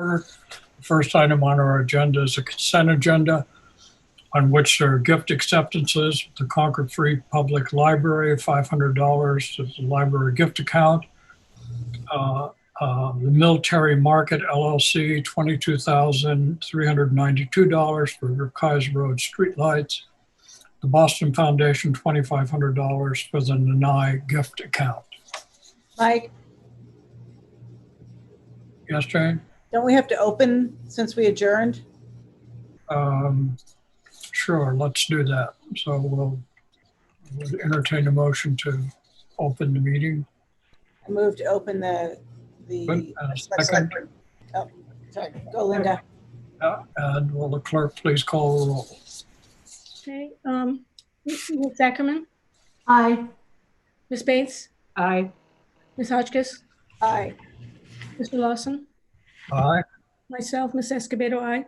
order. The first item on our agenda is a consent agenda on which there are gift acceptances. The Concord Free Public Library, $500 to the library gift account. The Military Market LLC, $22,392 for Kaiser Road streetlights. The Boston Foundation, $2,500 for the Nanai gift account. Mike, Yes, Jane? don't we have to open since we adjourned? Sure, let's do that. So we'll entertain a motion to open the meeting. I moved to open the Good. And a second. Oh, sorry. Go, Linda. And will the clerk please call the roll? Okay, Ms. Ackerman, Aye. Ms. Bates, Aye. Ms. Hotchkiss, Aye. Mr. Lawson, Aye. myself, Ms. Escobedo, aye.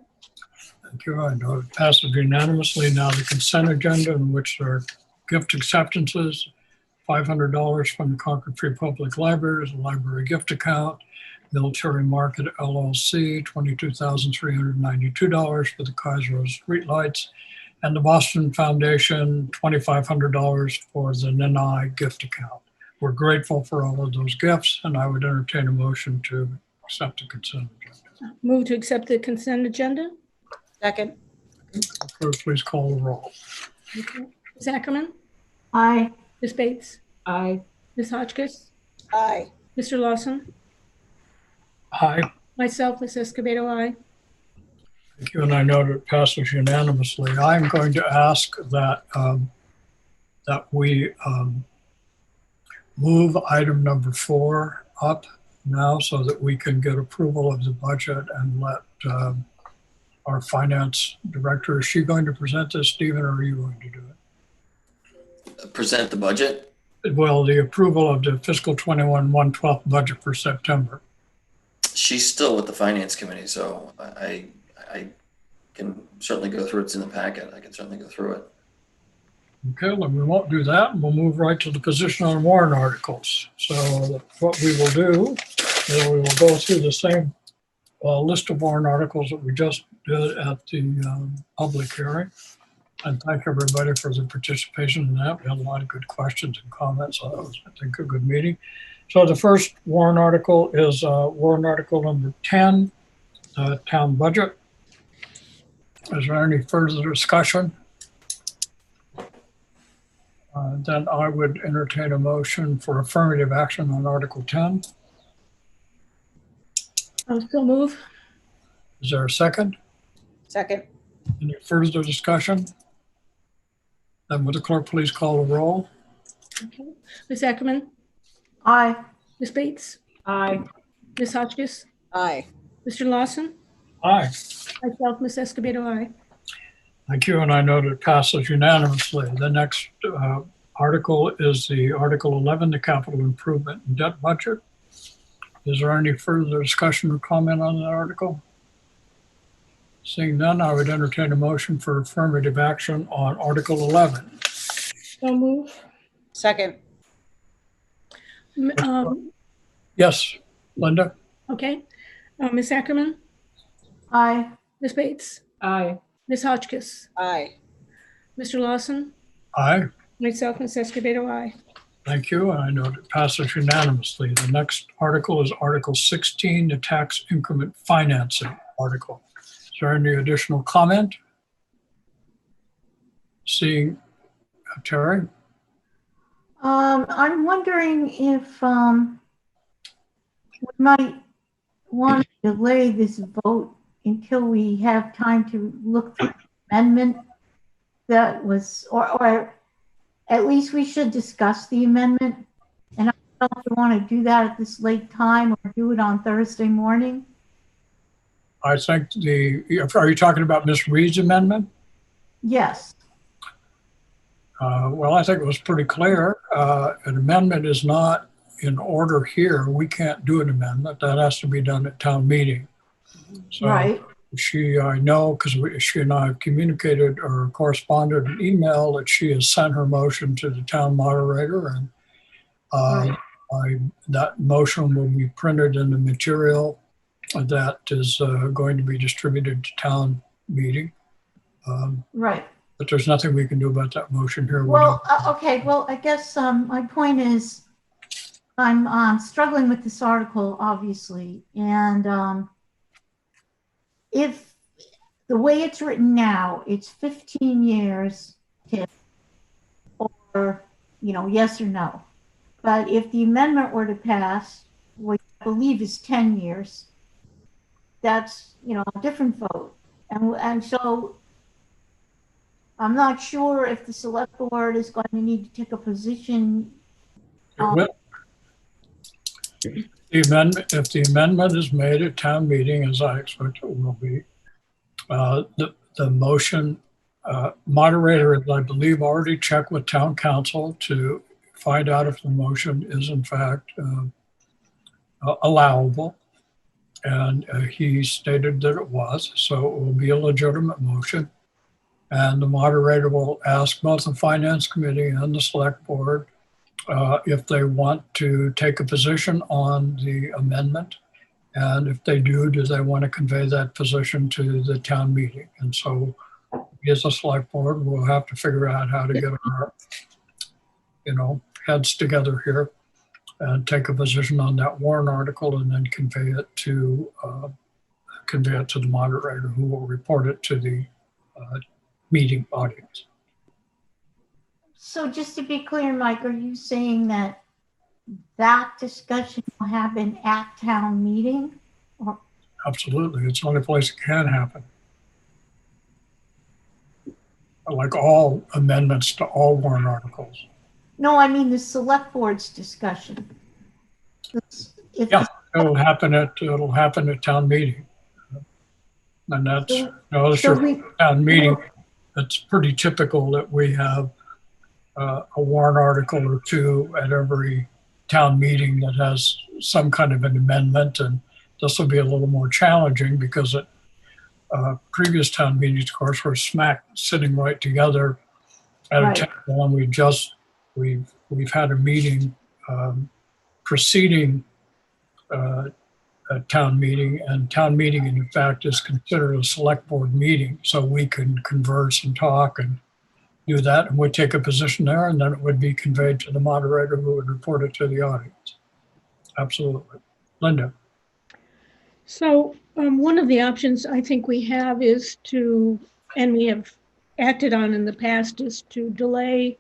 Thank you. I know it passes unanimously. Now the consent agenda in which there are gift acceptances, $500 from the Concord Free Public Library, the library gift account. Military Market LLC, $22,392 for the Kaiser Road streetlights. And the Boston Foundation, $2,500 for the Nanai gift account. We're grateful for all of those gifts, and I would entertain a motion to accept the consent agenda. Move to accept the consent agenda. Second. Clerk, please call the roll. Okay. Ms. Ackerman, Aye. Ms. Bates, Aye. Ms. Hotchkiss, Aye. Mr. Lawson, Aye. myself, Ms. Escobedo, aye. Thank you, and I know that it passes unanimously. I'm going to ask that that we move item number 4 up now so that we can get approval of the budget and let our finance director, is she going to present this, Stephen, or are you going to do it? Present the budget? Well, the approval of the fiscal 21-112 budget for September. She's still with the finance committee, so I can certainly go through it. It's in the packet. I can certainly go through it. Okay, then we won't do that. We'll move right to the position on warrant articles. So what we will do is we will go through the same list of warrant articles that we just did at the public hearing. And thank everybody for their participation in that. We had a lot of good questions and comments. So that was, I think, a good meeting. So the first warrant article is warrant article number 10, town budget. Is there any further discussion? Then I would entertain a motion for affirmative action on Article 10. I'll still move. Is there a second? Second. Any further discussion? Then would the clerk please call the roll? Okay. Ms. Ackerman, Aye. Ms. Bates, Aye. Ms. Hotchkiss, Aye. Mr. Lawson, Aye. myself, Ms. Escobedo, aye. Thank you, and I know that it passes unanimously. The next article is the Article 11, the capital improvement and debt budget. Is there any further discussion or comment on that article? Seeing none, I would entertain a motion for affirmative action on Article 11. So move. Second. Yes, Linda? Okay. Ms. Ackerman, Aye. Ms. Bates, Aye. Ms. Hotchkiss, Aye. Mr. Lawson, Aye. myself, Ms. Escobedo, aye. Thank you, and I know it passes unanimously. The next article is Article 16, the tax increment financing article. Is there any additional comment? Seeing Terry? I'm wondering if we might want to delay this vote until we have time to look through the amendment that was, or at least we should discuss the amendment. And I don't know if we want to do that at this late time or do it on Thursday morning. I think are you talking about Ms. Reed's amendment? Yes. Well, I think it was pretty clear. An amendment is not in order here. We can't do an amendment. That has to be done at town meeting. So Right. I know, because she and I have communicated or corresponded an email that she has sent her motion to the town moderator, and Right. that motion will be printed in the material that is going to be distributed to town meeting. Right. But there's nothing we can do about that motion here. Well, okay, well, I guess my point is I'm struggling with this article, obviously. And if the way it's written now, it's 15 years to, or, yes or no. But if the amendment were to pass, which I believe is 10 years, that's, a different vote. And so I'm not sure if the select board is going to need to take a position. If the amendment is made at town meeting, as I expect it will be, the motion moderator, I believe, already checked with town council to find out if the motion is in fact allowable. And he stated that it was, so it will be a legitimate motion. And the moderator will ask both the finance committee and the select board if they want to take a position on the amendment. And if they do they want to convey that position to the town meeting? And so as a select board, we'll have to figure out how to get our, heads together here and take a position on that warrant article and then convey it to the moderator, who will report it to the meeting audience. So just to be clear, Mike, are you saying that discussion will happen at town meeting? Or? Absolutely. It's the only place it can happen. Like all amendments to all warrant articles. No, I mean the select board's discussion. Yeah, it'll happen at town meeting. And that's, town meeting, it's pretty typical that we have a warrant article or two at every town meeting that has some kind of an amendment. And this will be a little more challenging because at previous town meetings, of course, we're sitting right together at a table, and we've had a meeting preceding a town meeting, and town meeting in fact is considered a select board meeting, so we can converse and talk and do that, and we'd take a position there, and then it would be conveyed to the moderator, who would report it to the audience. Absolutely. Linda. So one of the options I think we have is to, and we have acted on in the past, is to delay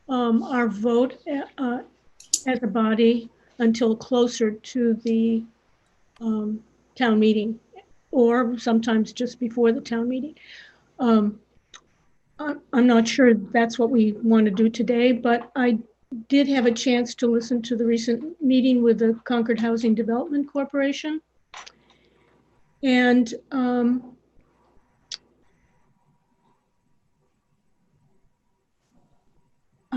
our vote as a body until closer to the town meeting, or sometimes just before the town meeting. I'm not sure that's what we want to do today, but I did have a chance to listen to the recent meeting with the Concord Housing Development Corporation. And I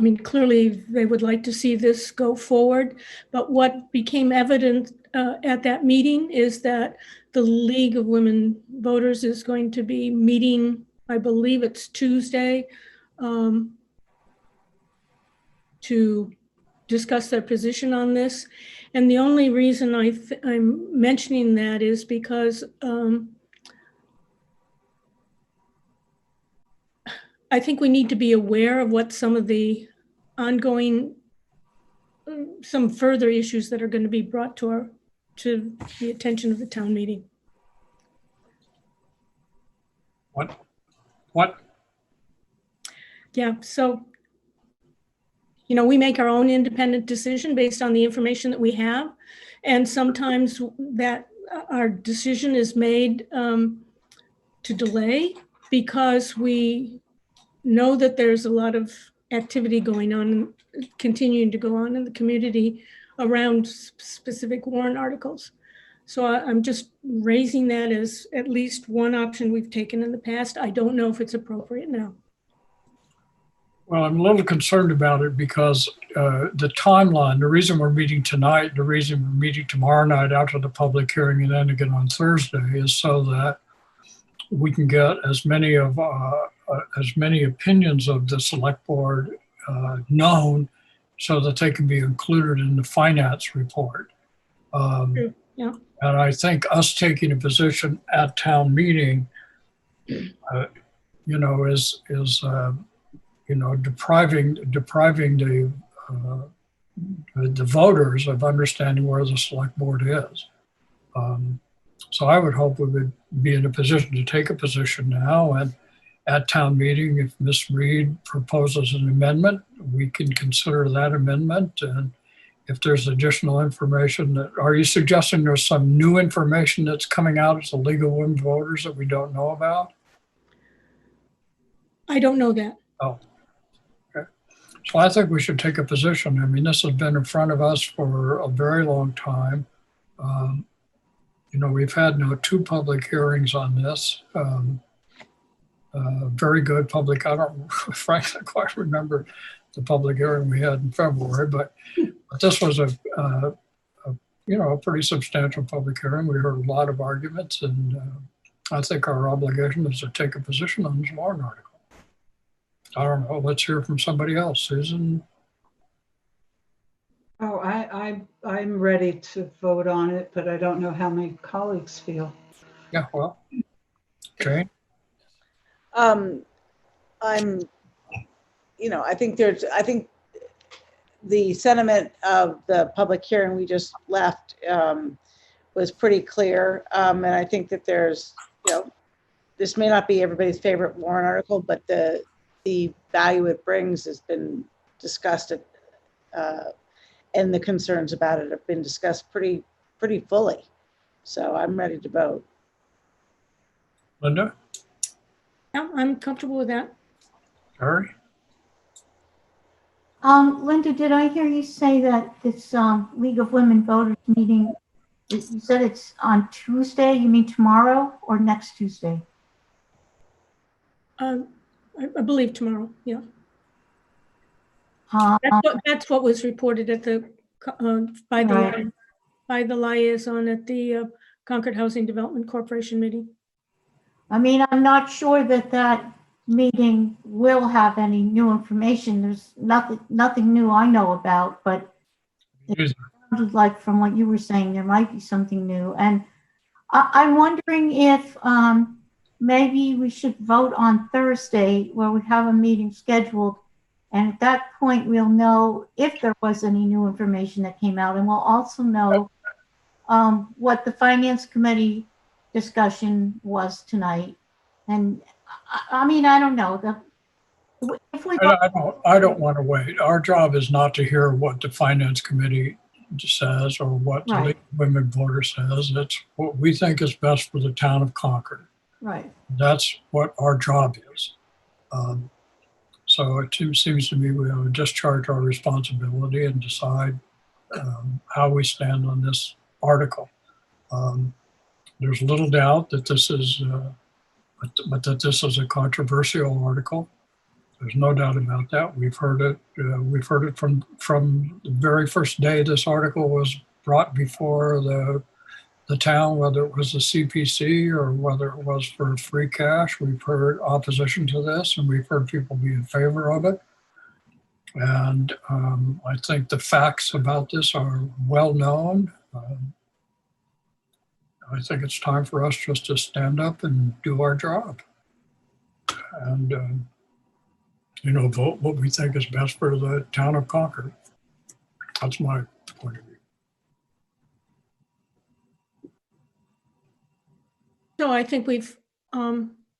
mean, clearly they would like to see this go forward, but what became evident at that meeting is that the League of Women Voters is going to be meeting, I believe it's Tuesday, to discuss their position on this. And the only reason I'm mentioning that is because I think we need to be aware of what some of the ongoing, some further issues that are going to be brought to the attention of the town meeting. What? Yeah, so, we make our own independent decision based on the information that we have. And sometimes that our decision is made to delay because we know that there's a lot of activity going on, continuing to go on in the community around specific warrant articles. So I'm just raising that as at least one option we've taken in the past. I don't know if it's appropriate now. Well, I'm a little concerned about it because the timeline, the reason we're meeting tonight, the reason we're meeting tomorrow night after the public hearing and then again on Thursday is so that we can get as many opinions of the select board known so that they can be included in the finance report. True, yeah. And I think us taking a position at town meeting, depriving the voters of understanding where the select board is. So I would hope we would be in a position to take a position now, and at town meeting, if Ms. Reed proposes an amendment, we can consider that amendment. And if there's additional information are you suggesting there's some new information that's coming out as a League of Women Voters that we don't know about? I don't know that. Oh, okay. So I think we should take a position. I mean, this has been in front of us for a very long time. We've had now 2 public hearings on this. Very good public. I don't frankly quite remember the public hearing we had in February, but this was a pretty substantial public hearing. We heard a lot of arguments, and I think our obligation is to take a position on this warrant article. I don't know. Let's hear from somebody else. Susan? Oh, I'm ready to vote on it, but I don't know how my colleagues feel. Yeah, well, Jane? I think the sentiment of the public hearing we just left was pretty clear. And I think that there's, this may not be everybody's favorite warrant article, but the value it brings has been discussed and the concerns about it have been discussed pretty fully. So I'm ready to vote. Linda? Yeah, I'm comfortable with that. Harry? Linda, did I hear you say that this League of Women Voters meeting, you said it's on Tuesday? You mean tomorrow or next Tuesday? I believe tomorrow, yeah. Um, That's what was reported at the, by the Right. liaison at the Concord Housing Development Corporation meeting. I mean, I'm not sure that meeting will have any new information. There's nothing new I know about, but it sounded like from what you were saying, there might be something new. And I'm wondering if maybe we should vote on Thursday where we have a meeting scheduled. And at that point, we'll know if there was any new information that came out, and we'll also know what the Finance Committee discussion was tonight. And I mean, I don't know. If we I don't want to wait. Our job is not to hear what the Finance Committee says or what the League of Women Voters says. It's what we think is best for the town of Concord. Right. That's what our job is. So it seems to me we have to discharge our responsibility and decide how we stand on this article. There's little doubt that this is, but that this is a controversial article. There's no doubt about that. We've heard it. We've heard it from the very first day this article was brought before the town, whether it was the CPC or whether it was for free cash. We've heard opposition to this, and we've heard people be in favor of it. And I think the facts about this are well known. I think it's time for us just to stand up and do our job and, vote what we think is best for the town of Concord. That's my point of view. So I think we've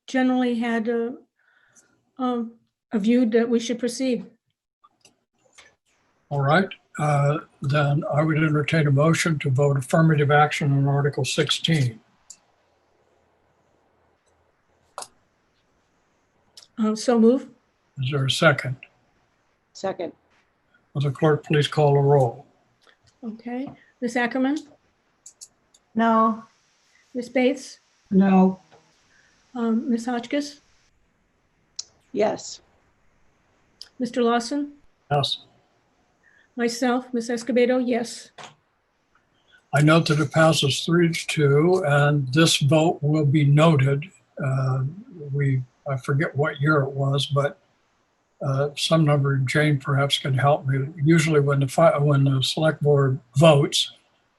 generally had a view that we should proceed. All right. Then I would entertain a motion to vote affirmative action on Article 16. So move. Is there a second? Second. Will the clerk please call a roll? Okay. Ms. Ackerman, No. Ms. Bates, No. Ms. Hotchkiss, Yes. Mr. Lawson, Yes. myself, Ms. Escobedo, yes. I note that it passes 3-2, and this vote will be noted. I forget what year it was, but some number, Jane perhaps can help me. Usually when the select board votes,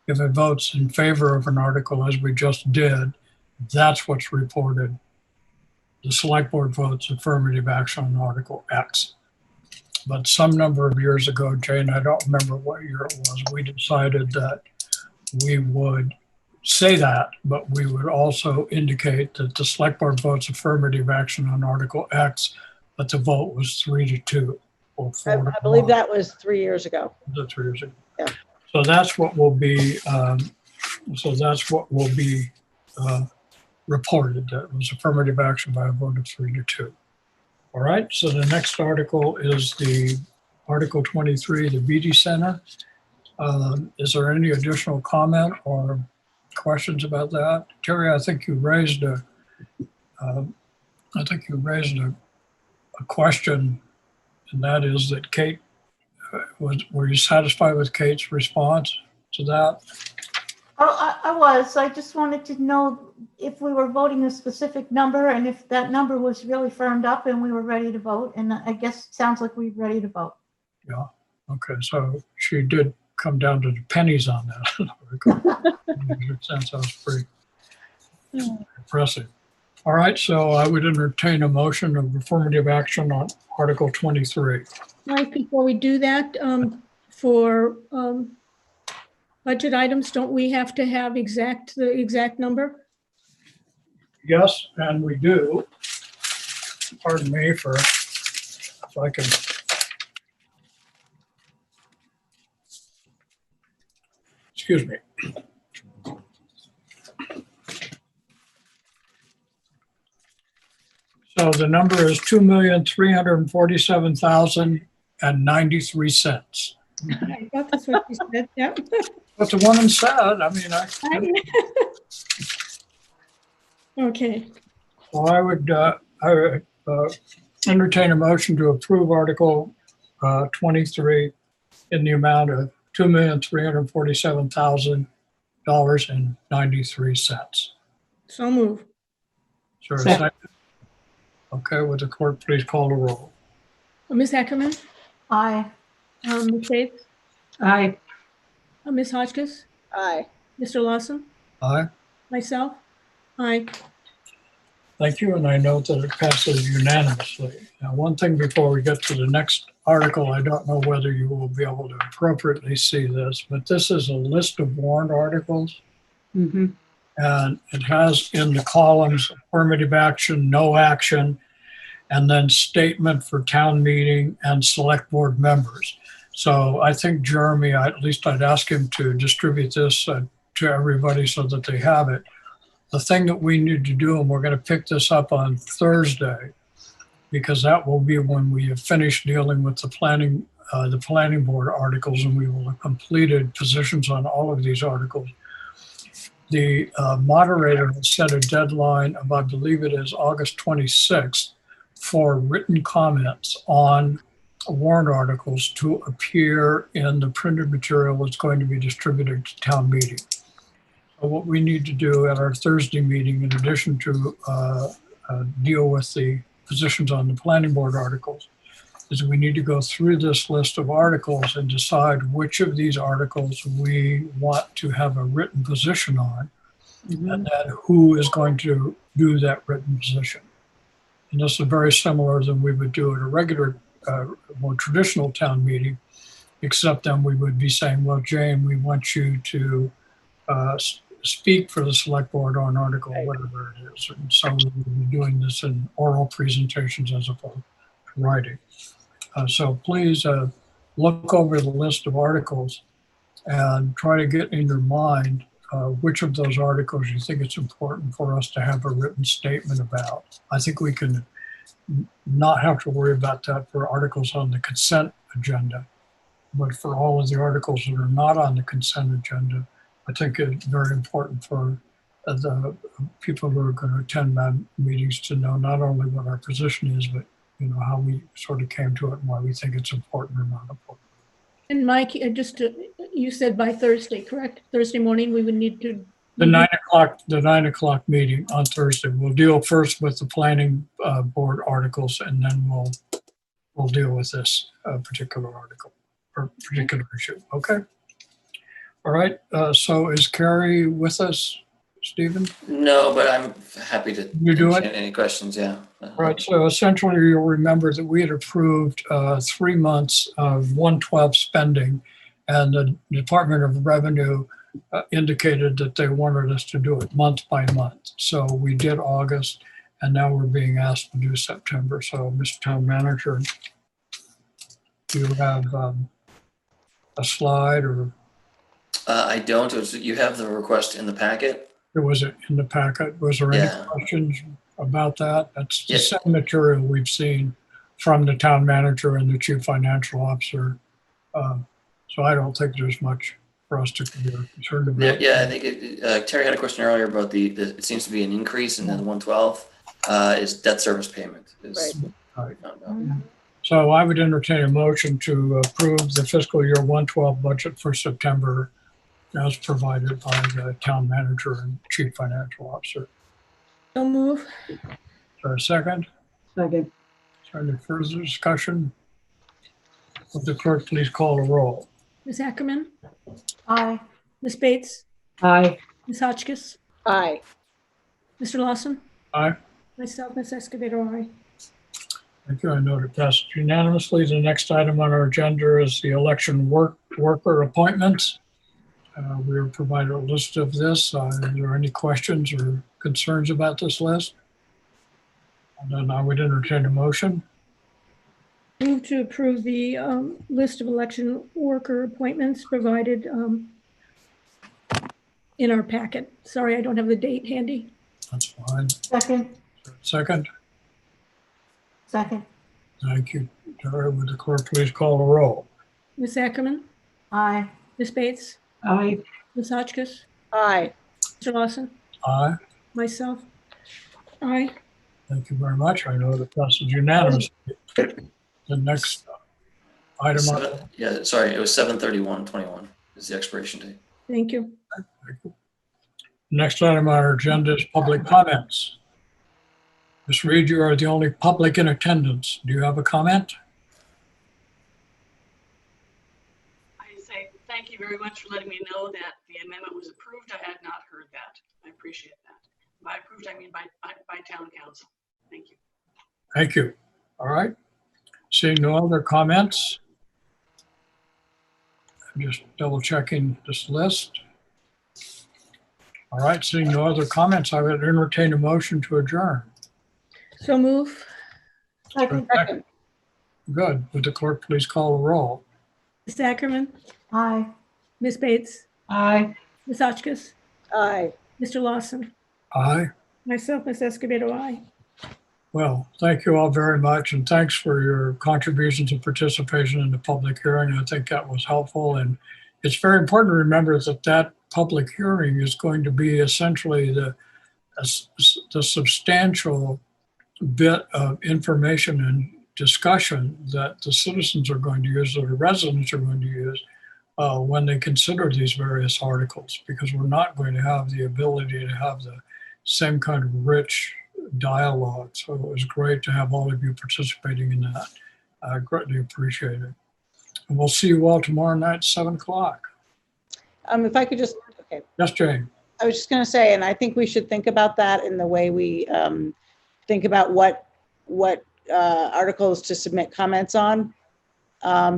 if it votes in favor of an article, as we just did, that's what's reported. The select board votes affirmative action on Article X. But some number of years ago, Jane, I don't remember what year it was, we decided that we would say that, but we would also indicate that the select board votes affirmative action on Article X, but the vote was 3-2 or 4-1. I believe that was 3 years ago. That's 3 years ago. Yeah. So that's what will be. Reported. That was affirmative action by a vote of 3-2. All right. So the next article is the Article 23, the BD Center. Is there any additional comment or questions about that? Terry, I think you raised a question, and that is that Kate, were you satisfied with Kate's response to that? Oh, I was. I just wanted to know if we were voting a specific number and if that number was really firmed up and we were ready to vote. And I guess it sounds like we're ready to vote. Yeah. Okay. So she did come down to the pennies on that. That was pretty impressive. All right. So I would entertain a motion of affirmative action on Article 23. Mike, before we do that, for budget items, don't we have to have the exact number? Yes, and we do. Pardon me for, if I can. Excuse me. So the number is $2,347,093. I thought that's what you said, yeah. But the woman said, I mean, Okay, well, I would entertain a motion to approve Article 23 in the amount of $2,347,000.93. so move. Sure. Second. Okay, would the clerk please call the roll? Ms. Ackerman? Aye. Ms. Bates? Aye. Ms. Hotchkiss? Aye. Mr. Lawson? Aye. Myself? Aye. Thank you, and I note that it passes unanimously. Now, one thing before we get to the next article, I don't know whether you will be able to appropriately see this, but this is a list of warrant articles. Mm-hmm. And it has in the columns affirmative action, no action, and then statement for town meeting and select board members. So I think Jeremy, at least I'd ask him to distribute this to everybody so that they have it. The thing that we need to do, and we're going to pick this up on Thursday, because that will be when we have finished dealing with the planning board articles, and we will have completed positions on all of these articles. The moderator has set a deadline of, I believe it is August 26th, for written comments on warrant articles to appear in the printed material that's going to be distributed to town meeting. So what we need to do at our Thursday meeting, in addition to deal with the positions on the planning board articles, is we need to go through this list of articles and decide which of these articles we want to have a written position on, and then who is going to do that written position. And this is very similar than we would do at a regular, more traditional town meeting, except then we would be saying, well, Jane, we want you to speak for the select board on article, whatever it is. And so we will be doing this in oral presentations as opposed to writing. So please look over the list of articles and try to get in your mind which of those articles you think it's important for us to have a written statement about. I think we can not have to worry about that for articles on the consent agenda, but for all of the articles that are not on the consent agenda, I think it's very important for the people who are going to attend meetings to know not only what our position is, but how we sort of came to it and why we think it's important or not important. And Mike, you said by Thursday, correct? Thursday morning, we would need to. The 9 o'clock meeting on Thursday. We'll deal first with the planning board articles, and then we'll deal with this particular article or particular issue. Okay. All All right, so is Carrie with us, Stephen? No, but I'm happy to You do it? entertain any questions, yeah. All right, so essentially you'll remember that we had approved 3 months of 112 spending, and the Department of Revenue indicated that they wanted us to do it month by month. So we did August, and now we're being asked to do September. So, Mr. Town Manager, do you have a slide, or I don't, you have the request in the packet? was it in the packet? Was there any Yeah. questions about that? That's the Yeah. same material we've seen from the town manager and the chief financial officer. So I don't think there's much for us to be concerned about. Yeah, I think Terry had a question earlier about it seems to be an increase in the 112 is debt service payment. Right. Found out. So I would entertain a motion to approve the fiscal year 112 budget for September as provided by the town manager and chief financial officer. So move. Is there a second? Second. Is there any further discussion? Would the clerk please call a roll? Ms. Ackerman, Aye. Ms. Bates, Aye. Ms. Hotchkiss, Aye. Mr. Lawson, Aye. myself, Ms. Escobedo, aye. Thank you. I note it passes unanimously. The next item on our agenda is the election worker appointments. We were provided a list of this. Are there any questions or concerns about this list? And then I would entertain a motion. Move to approve the list of election worker appointments provided in our packet. Sorry, I don't have the date handy. That's fine. Second. Second. Second. Thank you. Tara, would the clerk please call the roll? Ms. Ackerman, Aye. Ms. Bates, Aye. Ms. Hotchkiss, Aye. Mr. Lawson, Aye. myself, aye. Thank you very much. I know that passes unanimously. The next item on. Yeah, sorry, it was 7/31/21 is the expiration date. Thank you. Next item on our agenda is public comments. Ms. Reed, you are the only public in attendance. Do you have a comment? I say thank you very much for letting me know that the amendment was approved. I had not heard that. I appreciate that. By approved, I mean by town council. Thank you. Thank you. All right. Seeing no other comments. I'm just double checking this list. All right, seeing no other comments, I would entertain a motion to adjourn. So move. Second. Second. Good. Would the clerk please call the roll? Ms. Ackerman, Aye. Ms. Bates, Aye. Ms. Hotchkiss, Aye. Mr. Lawson, Aye. myself, Ms. Escobedo, aye. Well, thank you all very much, and thanks for your contributions and participation in the public hearing. I think that was helpful, and it's very important to remember that that public hearing is going to be essentially the substantial bit of information and discussion that the citizens are going to use, or the residents are going to use when they consider these various articles, because we're not going to have the ability to have the same kind of rich dialogue. So it was great to have all of you participating in that. I greatly appreciate it. And we'll see you all tomorrow night, 7 o'clock. If I could just, okay. Yes, Jane. I was just going to say, and I think we should think about that in the way we think about what articles to submit comments on,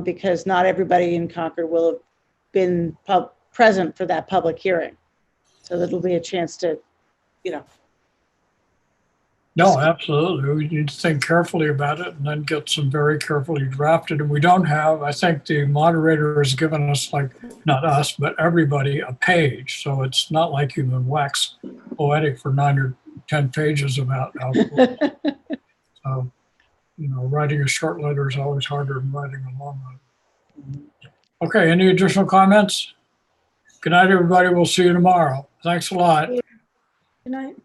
because not everybody in Concord will have been present for that public hearing. So there'll be a chance to, No, absolutely. We need to think carefully about it and then get some very carefully drafted. And we don't have, I think the moderator has given us, like, not us, but everybody, a page. So it's not like you can wax poetic for 9 or 10 pages about how. So, writing a short letter is always harder than writing a long one. Okay, any additional comments? Good night, everybody. We'll see you tomorrow. Thanks a lot. Good night.